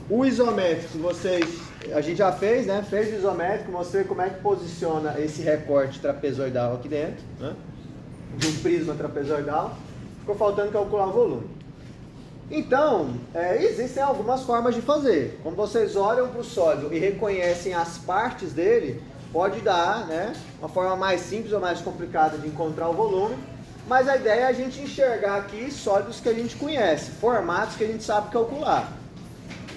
O isométrico, a gente já fez, né? Fez o isométrico, mostrei como é que posiciona esse recorte trapezoidal aqui dentro, né? De um prisma trapezoidal. Ficou faltando calcular o volume. Então, existem algumas formas de fazer. Como vocês olham para o sólido e reconhecem as partes dele, pode dar, né, uma forma mais simples ou mais complicada de encontrar o volume. Mas a ideia é a gente enxergar aqui sólidos que a gente conhece, formatos que a gente sabe calcular.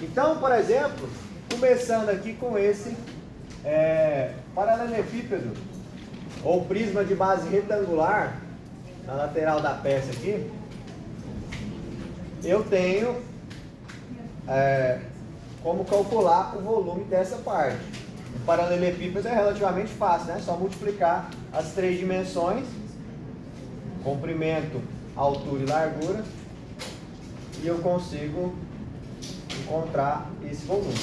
Então, por exemplo, começando aqui com esse paralelepípedo, ou prisma de base retangular, na lateral da peça aqui, eu tenho como calcular o volume dessa parte. O paralelepípedo é relativamente fácil, né? Só multiplicar as três dimensões, comprimento, altura e largura, e eu consigo encontrar esse volume.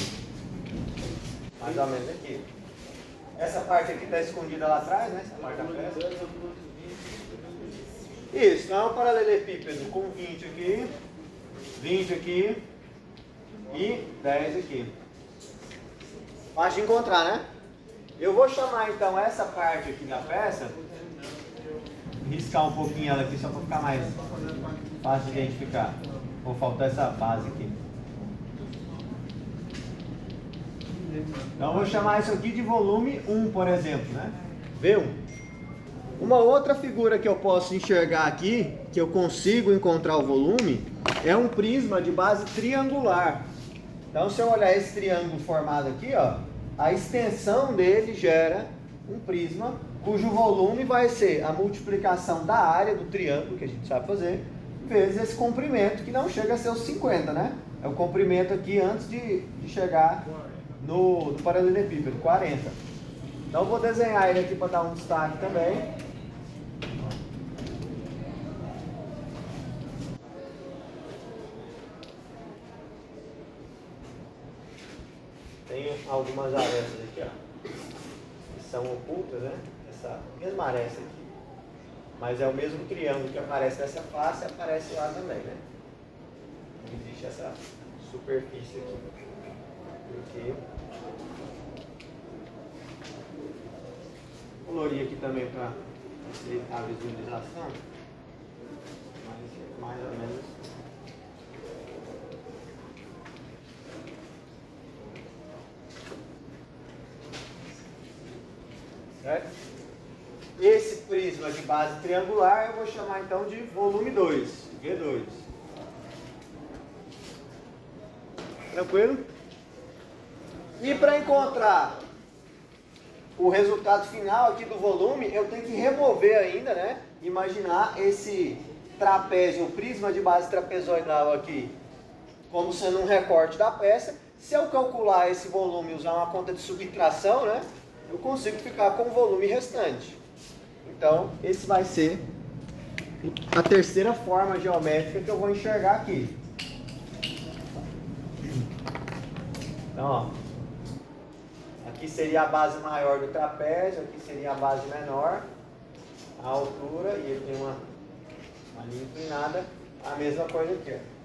Mais ou menos aqui. Essa parte aqui está escondida lá atrás, né? Essa parte da peça. Isso, então é um paralelepípedo com 20 aqui, 20 aqui e 10 aqui. Fácil de encontrar, né? Eu vou chamar então essa parte aqui da peça, riscar um pouquinho ela aqui só para ficar mais fácil de identificar. Vou faltar essa base aqui. Então eu vou chamar isso aqui de volume 1, por exemplo, né? V1. Uma outra figura que eu posso enxergar aqui, que eu consigo encontrar o volume, é um prisma de base triangular. Então se eu olhar esse triângulo formado aqui, ó, a extensão dele gera um prisma cujo volume vai ser a multiplicação da área do triângulo, que a gente sabe fazer, vezes esse comprimento, que não chega a ser os 50, né? É o comprimento aqui antes de chegar no paralelepípedo, 40. Então eu vou desenhar ele aqui para dar um destaque também. Tem algumas arestas aqui, ó, que são ocultas, né? Essa mesma aresta aqui. Mas é o mesmo triângulo que aparece nessa face, aparece lá também, né? Existe essa superfície aqui. Porque colorir aqui também para facilitar a visualização. Mas mais ou menos. Certo? Esse prisma de base triangular eu vou chamar então de volume 2, V2. Tranquilo? E para encontrar o resultado final aqui do volume, eu tenho que remover ainda, né? Imaginar esse trapézio, o prisma de base trapezoidal aqui, como sendo um recorte da peça. Se eu calcular esse volume e usar uma conta de subtração, né? Eu consigo ficar com o volume restante. Então, esse vai ser a terceira forma geométrica que eu vou enxergar aqui. Então, ó, aqui seria a base maior do trapézio, aqui seria a base menor, a altura, e ele tem uma linha inclinada, a mesma coisa aqui, ó.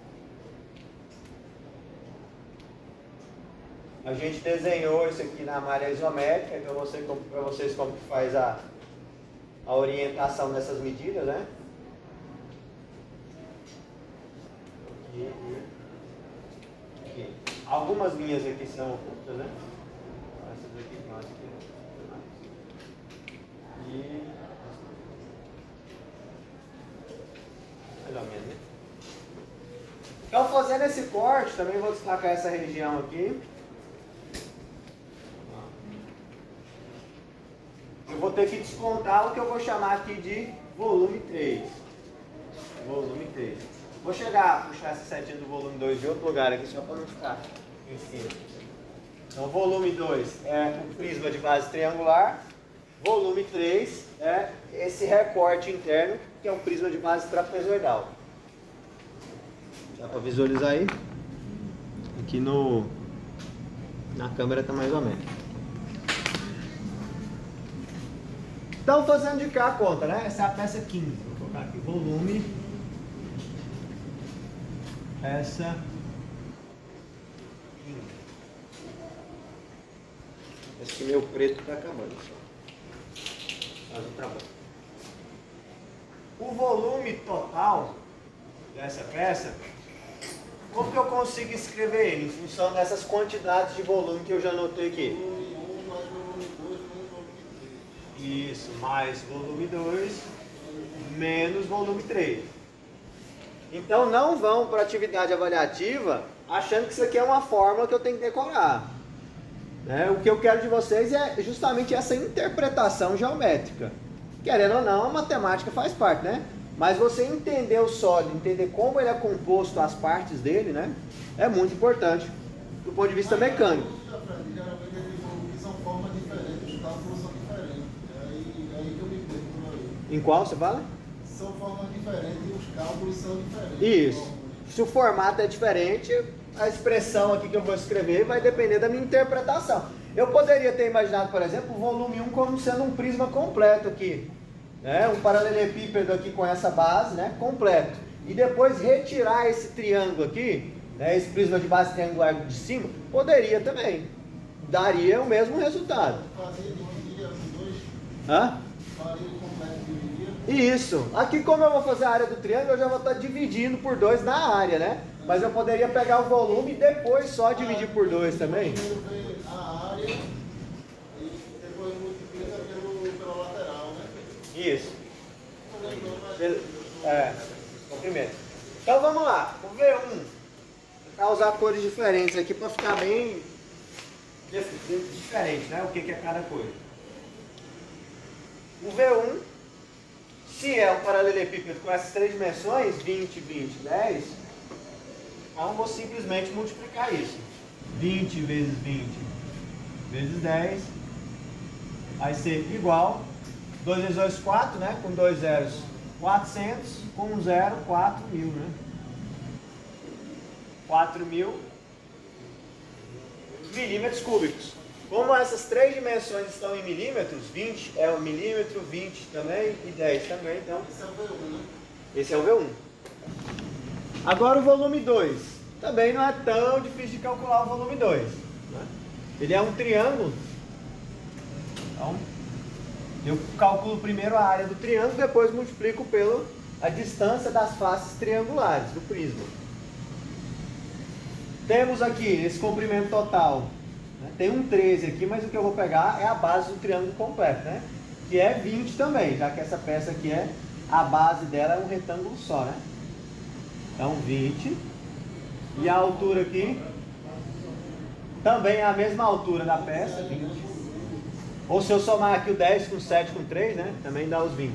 A gente desenhou isso aqui na malha isométrica, então eu mostrei para vocês como que faz a orientação dessas medidas, né? Aqui. Algumas linhas aqui são ocultas, né? Essas aqui não, e mais ou menos, né? Então, fazendo esse corte, também vou destacar essa região aqui. Eu vou ter que descontar o que eu vou chamar aqui de volume 3. Volume 3. Vou puxar essa setinha do volume 2 de outro lugar aqui, só para não ficar em cima. Então, volume 2 é o prisma de base triangular. Volume 3 é esse recorte interno, que é um prisma de base trapezoidal. Dá para visualizar aí? Aqui na câmera está mais ou menos. Então, fazendo de cá a conta, né? Essa é a peça 15. Vou colocar aqui volume. Peça 15. Acho que meu preto está acabando. Mas tá bom. O volume total dessa peça, como que eu consigo escrever ele em função dessas quantidades de volume que eu já anotei aqui? Isso, mais volume 2, menos volume 3. Então não vão para a atividade avaliativa achando que isso aqui é uma fórmula que eu tenho que decorar. O que eu quero de vocês é justamente essa interpretação geométrica. Querendo ou não, a matemática faz parte, né? Mas você entender o sólido, entender como ele é composto, as partes dele, né? É muito importante do ponto de vista mecânico. Geralmente são formas diferentes, os cálculos são diferentes. É aí que eu me pergunto. Em qual você fala? São formas diferentes e os cálculos são diferentes. Isso. Se o formato é diferente, a expressão aqui que eu vou escrever vai depender da minha interpretação. Eu poderia ter imaginado, por exemplo, o volume 1 como sendo um prisma completo aqui. Um paralelepípedo aqui com essa base, né, completo. E depois retirar esse triângulo aqui, esse prisma de base triangular de cima, poderia também. Daria o mesmo resultado. Fazer dividir os dois? Hã? Faria o completo dividir? Isso. Aqui, como eu vou fazer a área do triângulo, eu já vou estar dividindo por 2 na área, né? Mas eu poderia pegar o volume e depois só dividir por 2 também. Primeiro vem a área e depois multiplica pela lateral, né? Isso. Comprimento. Então vamos lá. O V1. Vou usar cores diferentes aqui para ficar bem diferente, né? O que é cada coisa. O V1, se é um paralelepípedo com essas 3 dimensões, 20, 20, 10, então eu vou simplesmente multiplicar isso. 20 vezes 20 vezes 10 vai ser igual 2 vezes 2, 4, né? Com 2 zeros, 400, com 1 zero, 4.000, né? 4.000 milímetros cúbicos. Como essas 3 dimensões estão em milímetros, 20 é 1 milímetro, 20 também e 10 também, então... Esse é o V1, né? Esse é o V1. Agora o volume 2. Também não é tão difícil de calcular o volume 2. Né? Ele é um triângulo. Então, eu calculo primeiro a área do triângulo, depois multiplico pela a distância das faces triangulares do prisma. Temos aqui esse comprimento total. Né? Tem um 13 aqui, mas o que eu vou pegar é a base do triângulo completo, né? Que é 20 também, já que essa peça aqui a base dela é um retângulo só, né? Então 20. E a altura aqui também é a mesma altura da peça, 20. Ou se eu somar aqui o 10 com 7 com 3, né? Também dá os 20. É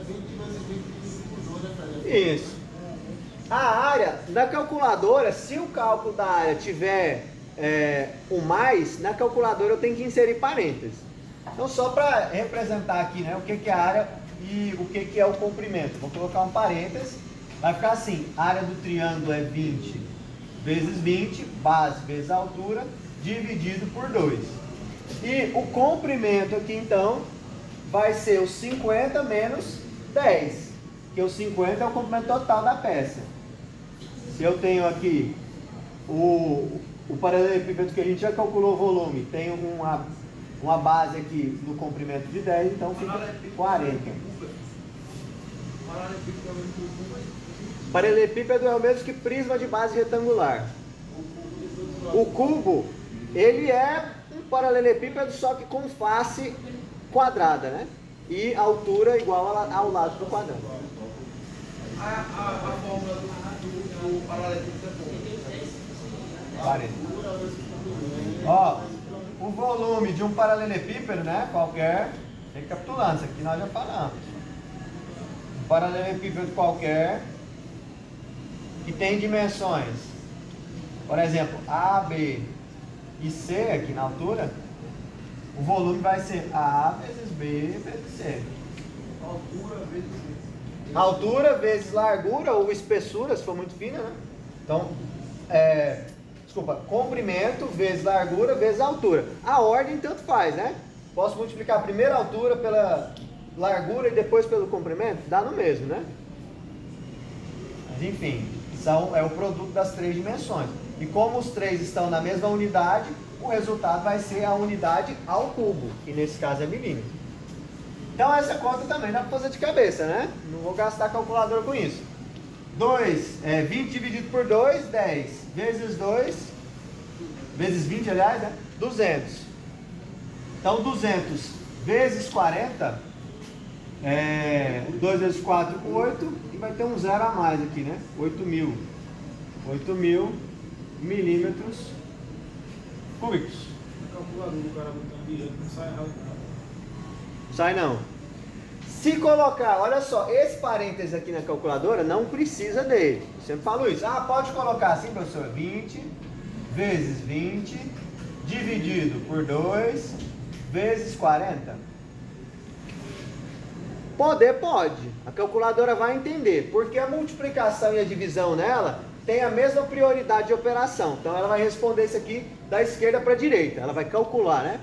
20 vezes 20 por 2, né, Fred? Isso. A área, na calculadora, se o cálculo da área tiver o mais, na calculadora eu tenho que inserir parênteses. Então só para representar aqui, né, o que é a área e o que é o comprimento. Vou colocar um parênteses, vai ficar assim, a área do triângulo é 20 vezes 20, base vezes a altura, dividido por 2. E o comprimento aqui então vai ser o 50 menos 10, que o 50 é o comprimento total da peça. Se eu tenho aqui o paralelepípedo que a gente já calculou o volume, tem uma base aqui no comprimento de 10, então fica 40. Paralelepípedo é o mesmo que prisma de base retangular. O cubo, ele é um paralelepípedo só que com face quadrada, né? E altura igual ao lado do quadrado. A fórmula do paralelepípedo é 40. Ó, o volume de um paralelepípedo, né? Qualquer, recapitulando, isso aqui nós já falamos. Um paralelepípedo qualquer que tem dimensões, por exemplo, A, B e C aqui na altura, o volume vai ser A vezes B vezes C. Altura vezes largura ou espessura, se for muito fina, né? Então, comprimento vezes largura vezes altura. A ordem tanto faz, né? Posso multiplicar a primeira altura pela largura e depois pelo comprimento? Dá no mesmo, né? Mas enfim, é o produto das 3 dimensões. E como os três estão na mesma unidade, o resultado vai ser a unidade ao cubo, que nesse caso é milímetro. Então essa conta também dá para fazer de cabeça, né? Não vou gastar calculadora com isso. 20 dividido por 2, 10. Vezes 2, vezes 20, aliás, né? 200. Então 200 vezes 40, 2 vezes 4, 8, e vai ter um zero a mais aqui, né? 8.000 milímetros cúbicos. O calculador do cara botando direito não sai errado não. Sai não. Se colocar, olha só, esse parênteses aqui na calculadora não precisa dele. Eu sempre falo isso. Ah, pode colocar assim, professor, 20 vezes 20 dividido por 2 vezes 40. Poder pode. A calculadora vai entender, porque a multiplicação e a divisão nela tem a mesma prioridade de operação. Então ela vai responder isso aqui da esquerda para a direita. Ela vai calcular, né?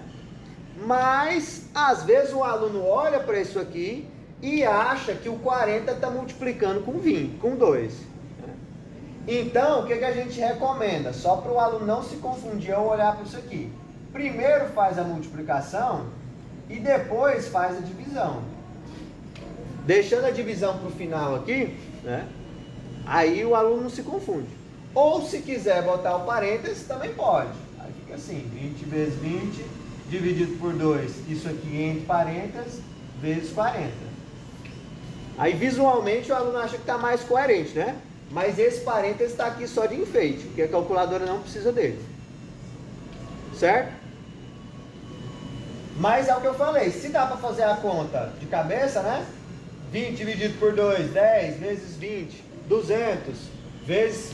Mas, às vezes o aluno olha para isso aqui e acha que o 40 está multiplicando com 20, com 2. Então, o que a gente recomenda? Só para o aluno não se confundir ao olhar para isso aqui. Primeiro faz a multiplicação e depois faz a divisão. Deixando a divisão para o final aqui, né? Aí o aluno não se confunde. Ou se quiser botar o parênteses, também pode. Aí fica assim, 20 vezes 20... dividido por 2, isso aqui entre parênteses, vezes 40. Aí visualmente o aluno acha que está mais coerente, né? Mas esse parênteses está aqui só de enfeite, porque a calculadora não precisa dele. Certo? Mas é o que eu falei, se dá para fazer a conta de cabeça, né? 20 dividido por 2, 10 vezes 20, 200 vezes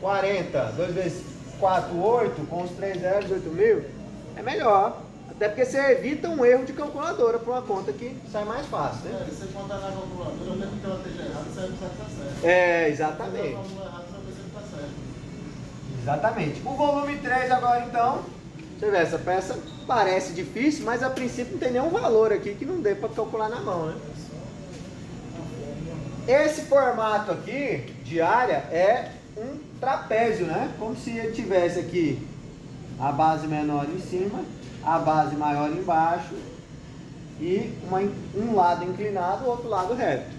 40, 2 vezes 4, 8, com os 3 zeros, 8.000. É melhor, até porque você evita um erro de calculadora para uma conta que sai mais fácil, né? Se você contar na calculadora, mesmo que ela esteja errada, você vai pensar que está certo. Exatamente. Se a fórmula errada, você vai pensar que está certo. Exatamente. O volume 3 agora então, você vê, essa peça parece difícil, mas a princípio não tem nenhum valor aqui que não dê para calcular na mão, né? Esse formato aqui de área é um trapézio, né? Como se ele tivesse aqui a base menor em cima, a base maior embaixo e um lado inclinado, o outro lado reto.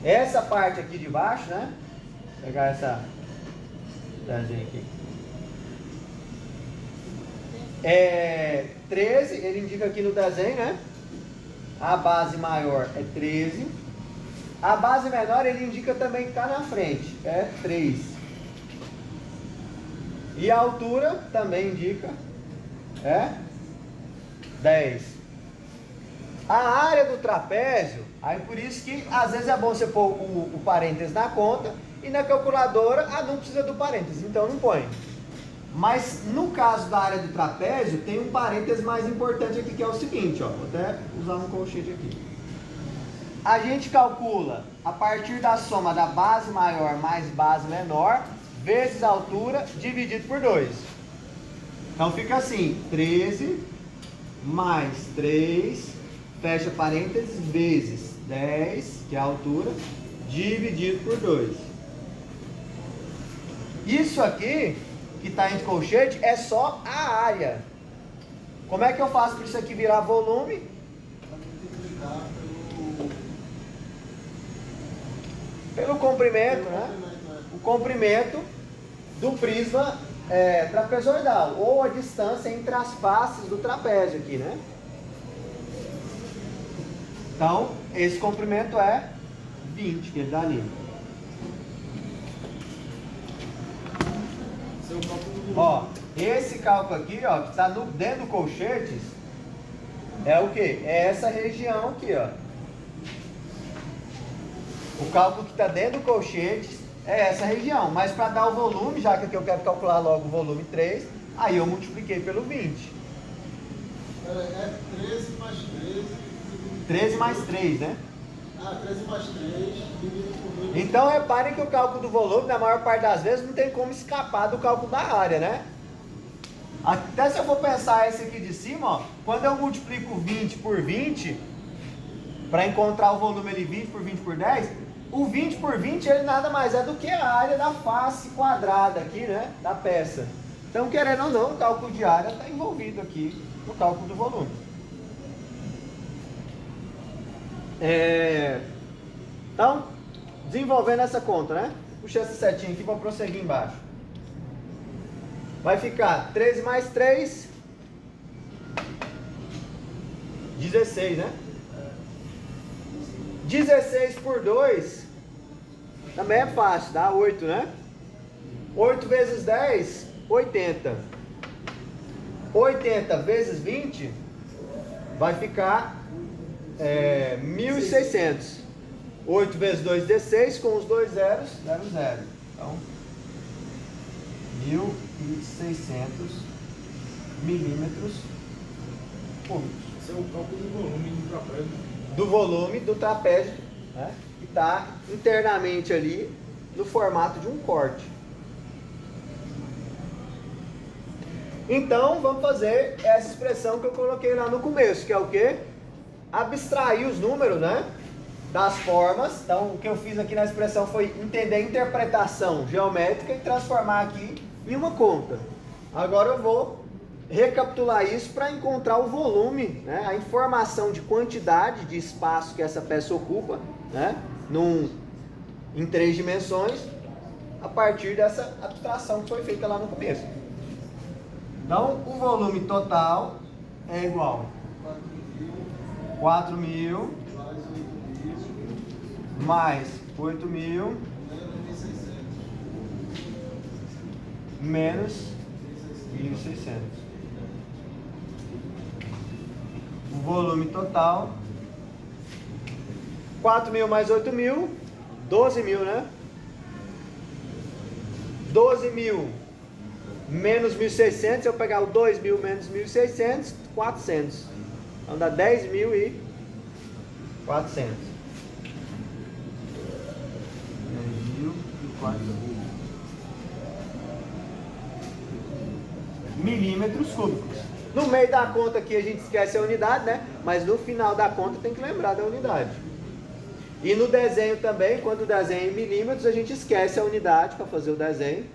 Essa parte aqui de baixo, né? Vou pegar essa desenho aqui. 13, ele indica aqui no desenho, né? A base maior é 13. A base menor ele indica também que está na frente, é 3. E a altura também indica, 10. A área do trapézio, aí por isso que às vezes é bom você pôr o parênteses na conta e na calculadora, não precisa do parênteses, então não põe. Mas no caso da área do trapézio, tem um parênteses mais importante aqui, que é o seguinte, ó, vou até usar um colchete aqui. A gente calcula a partir da soma da base maior mais base menor, vezes a altura, dividido por 2. Então fica assim, 13 mais 3, fecha parênteses, vezes 10, que é a altura, dividido por 2. Isso aqui, que está entre colchete, é só a área. Como é que eu faço para isso aqui virar volume? Pelo comprimento, né? O comprimento do prisma trapezoidal, ou a distância entre as faces do trapézio aqui, né? Então, esse comprimento é 20, que ele dá ali. Ó, esse cálculo aqui, ó, que está dentro do colchetes, é o que? É essa região aqui, ó. O cálculo que está dentro do colchete é essa região. Mas para dar o volume, já que aqui eu quero calcular logo o volume 3, aí eu multipliquei pelo 20. É 13 mais 13. 13 mais 3, né? 13 mais 3 dividido por 2. Então reparem que o cálculo do volume, na maior parte das vezes, não tem como escapar do cálculo da área, né? Até se eu for pensar esse aqui de cima, ó, quando eu multiplico 20 por 20, para encontrar o volume ali 20 por 20 por 10, O 20 por 20 ele nada mais é do que a área da face quadrada aqui, né? Da peça. Então, querendo ou não, o cálculo de área está envolvido aqui no cálculo do volume. Então, desenvolvendo essa conta, né? Puxa essa setinha aqui para prosseguir embaixo. Vai ficar 13 mais 3, 16, né? 16 por 2 também é fácil, dá 8, né? 8 vezes 10, 80. 80 vezes 20 vai ficar 1.600. 8 vezes 2, 16, com os dois zeros, deram 0. Então, 1.600 milímetros cúbicos. Esse é o cálculo do volume do trapézio. Do volume do trapézio, né? Que está internamente ali no formato de um corte. Então, vamos fazer essa expressão que eu coloquei lá no começo, que é o quê? Abstrair os números, né? Das formas. Então, o que eu fiz aqui na expressão foi entender a interpretação geométrica e transformar aqui em uma conta. Agora eu vou recapitular isso para encontrar o volume, né? A informação de quantidade de espaço que essa peça ocupa, né? Em 3 dimensões, a partir dessa abstração que foi feita lá no começo. Então, o volume total é igual a 4.000 mais 8.000 menos 1.600. O volume total, 4.000 mais 8.000, 12.000, né? 12.000 menos 1.600, se eu pegar o 2.000 menos 1.600, 400. Então dá 10.400. 10.400 milímetros cúbicos. No meio da conta aqui a gente esquece a unidade, né? Mas no final da conta tem que lembrar da unidade. E no desenho também, quando o desenho é em milímetros, a gente esquece a unidade para fazer o desenho,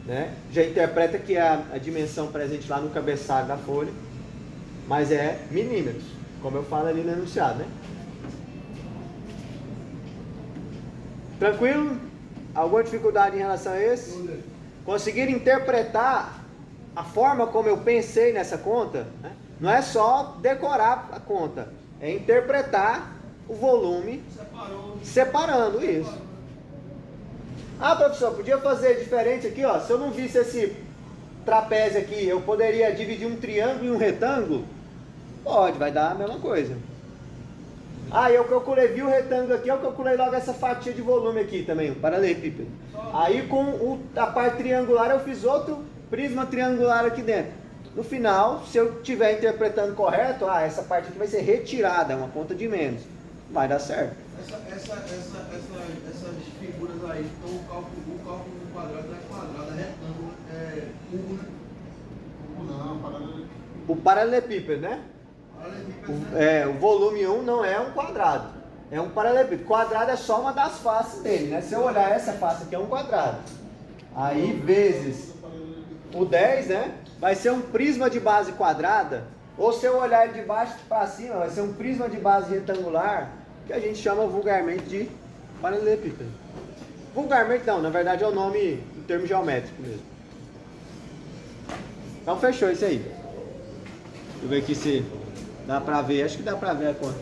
né? Já interpreta que é a dimensão presente lá no cabeçalho da folha, mas é milímetros, como eu falo ali no enunciado, né? Tranquilo? Alguma dificuldade em relação a esse? Conseguir interpretar a forma como eu pensei nessa conta, né? Não é só decorar a conta, é interpretar o volume separando isso. Ah, professor, podia fazer diferente aqui, ó. Se eu não visse esse trapézio aqui, eu poderia dividir um triângulo em um retângulo? Pode, vai dar a mesma coisa. Ah, eu calculei, vi o retângulo aqui, eu calculei logo essa fatia de volume aqui também, o paralelepípedo. Aí com a parte triangular eu fiz outro prisma triangular aqui dentro. No final, se eu estiver interpretando correto, essa parte aqui vai ser retirada, é uma conta de menos. Vai dar certo. Essas figuras aí, então o cálculo do quadrado é quadrado, é retângulo, é cubo, né? Não, paralelepípedo. O paralelepípedo, né? O volume 1 não é um quadrado, é um paralelepípedo. Quadrado é só uma das faces dele, né? Se eu olhar essa face aqui é um quadrado. Aí vezes o 10, né? Vai ser um prisma de base quadrada. Ou se eu olhar ele de baixo para cima, vai ser um prisma de base retangular, que a gente chama vulgarmente de paralelepípedo. Vulgarmente não, na verdade é o nome em termos geométricos mesmo. Então fechou isso aí. Deixa eu ver aqui se dá pra ver, acho que dá pra ver a conta.